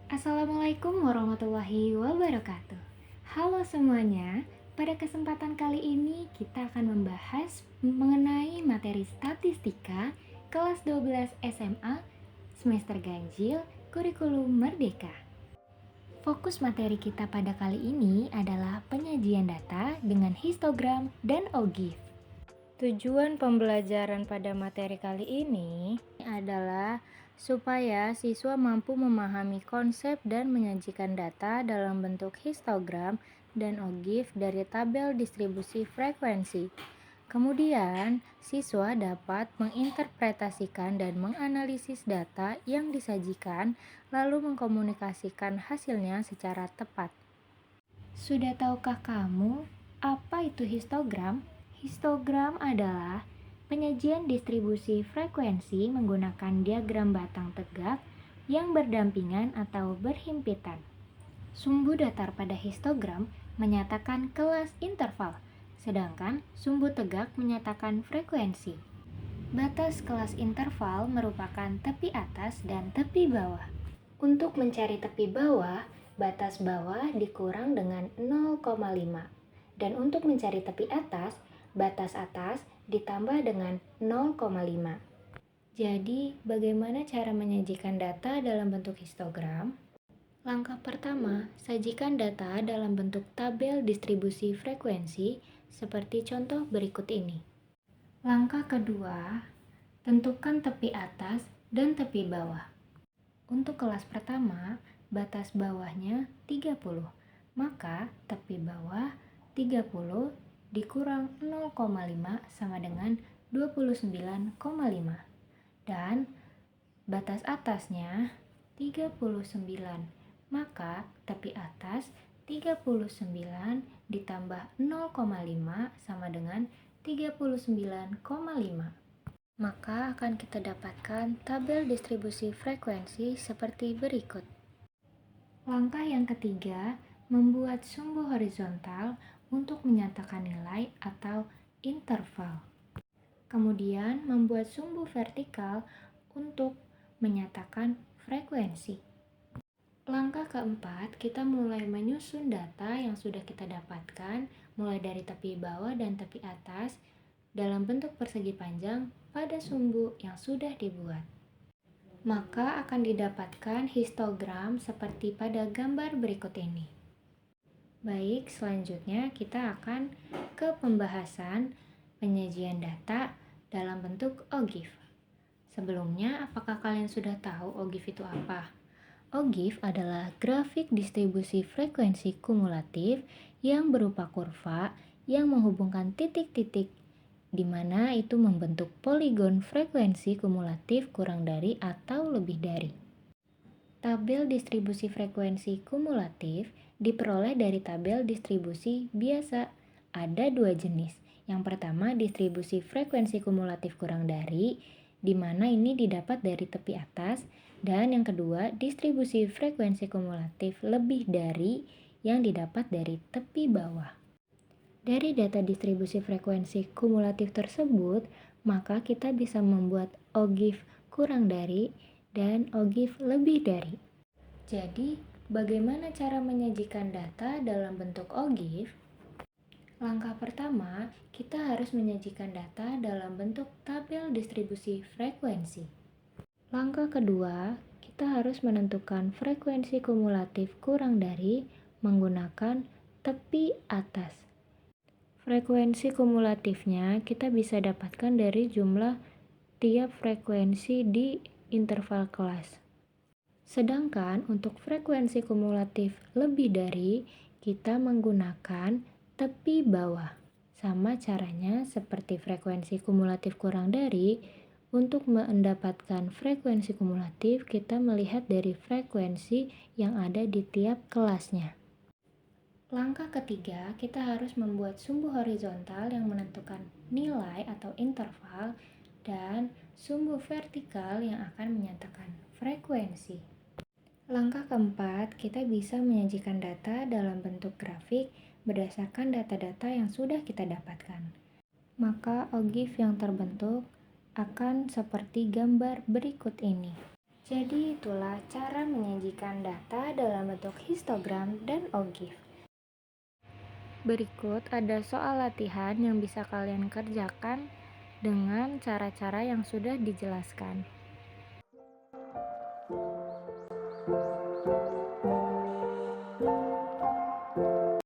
Assalamualaikum warahmatullahi wabarakatuh. Halo semuanya, pada kesempatan kali ini kita akan membahas mengenai materi statistika kelas 12 SMA semester ganjil kurikulum merdeka. Fokus materi kita pada kali ini adalah penyajian data dengan histogram dan OGIF. Tujuan pembelajaran pada materi kali ini adalah supaya siswa mampu memahami konsep dan menyajikan data dalam bentuk histogram dan OGIF dari tabel distribusi frekuensi. Kemudian, siswa dapat menginterpretasikan dan menganalisis data yang disajikan, lalu mengkomunikasikan hasilnya secara tepat. Sudah tahukah kamu apa itu histogram? Histogram adalah penyajian distribusi frekuensi menggunakan diagram batang tegak yang berdampingan atau berhimpitan. Sumbu datar pada histogram menyatakan kelas interval, sedangkan sumbu tegak menyatakan frekuensi. Batas kelas interval merupakan tepi atas dan tepi bawah. Untuk mencari tepi bawah, batas bawah dikurang dengan 0,5. Dan untuk mencari tepi atas, batas atas ditambah dengan 0,5. Jadi, bagaimana cara menyajikan data dalam bentuk histogram? Langkah pertama, sajikan data dalam bentuk tabel distribusi frekuensi seperti contoh berikut ini. Langkah kedua, tentukan tepi atas dan tepi bawah. Untuk kelas pertama, batas bawahnya 30, maka tepi bawah 30 dikurang 0,5 sama dengan 29,5. Dan batas atasnya 39, maka tepi atas 39 ditambah 0,5 sama dengan 39,5. Maka akan kita dapatkan tabel distribusi frekuensi seperti berikut. Langkah yang ketiga, membuat sumbu horizontal untuk menyatakan nilai atau interval. Kemudian membuat sumbu vertikal untuk menyatakan frekuensi. Langkah keempat, kita mulai menyusun data yang sudah kita dapatkan, mulai dari tepi bawah dan tepi atas, dalam bentuk persegi panjang pada sumbu yang sudah dibuat. Maka akan didapatkan histogram seperti pada gambar berikut ini. Baik, selanjutnya kita akan ke pembahasan penyajian data dalam bentuk OGIF. Sebelumnya, apakah kalian sudah tahu OGIF itu apa? OGIF adalah grafik distribusi frekuensi kumulatif yang berupa kurva yang menghubungkan titik-titik di mana itu membentuk poligon frekuensi kumulatif kurang dari atau lebih dari. Tabel distribusi frekuensi kumulatif diperoleh dari tabel distribusi biasa. Ada dua jenis. Yang pertama distribusi frekuensi kumulatif kurang dari, di mana ini didapat dari tepi atas, dan yang kedua distribusi frekuensi kumulatif lebih dari yang didapat dari tepi bawah. Dari data distribusi frekuensi kumulatif tersebut, maka kita bisa membuat OGIF kurang dari dan OGIF lebih dari. Jadi, bagaimana cara menyajikan data dalam bentuk OGIF? Langkah pertama, kita harus menyajikan data dalam bentuk tabel distribusi frekuensi. Langkah kedua, kita harus menentukan frekuensi kumulatif kurang dari menggunakan tepi atas. Frekuensi kumulatifnya kita bisa dapatkan dari jumlah tiap frekuensi di interval kelas. Sedangkan untuk frekuensi kumulatif lebih dari, kita menggunakan tepi bawah. Sama caranya seperti frekuensi kumulatif kurang dari, untuk mendapatkan frekuensi kumulatif kita melihat dari frekuensi yang ada di tiap kelasnya. Langkah ketiga, kita harus membuat sumbu horizontal yang menentukan nilai atau interval dan sumbu vertikal yang akan menyatakan frekuensi. Langkah keempat, kita bisa menyajikan data dalam bentuk grafik berdasarkan data-data yang sudah kita dapatkan. Maka OGIF yang terbentuk akan seperti gambar berikut ini. Jadi itulah cara menyajikan data dalam bentuk histogram dan OGIF. Berikut ada soal latihan yang bisa kalian kerjakan dengan cara-cara yang sudah dijelaskan.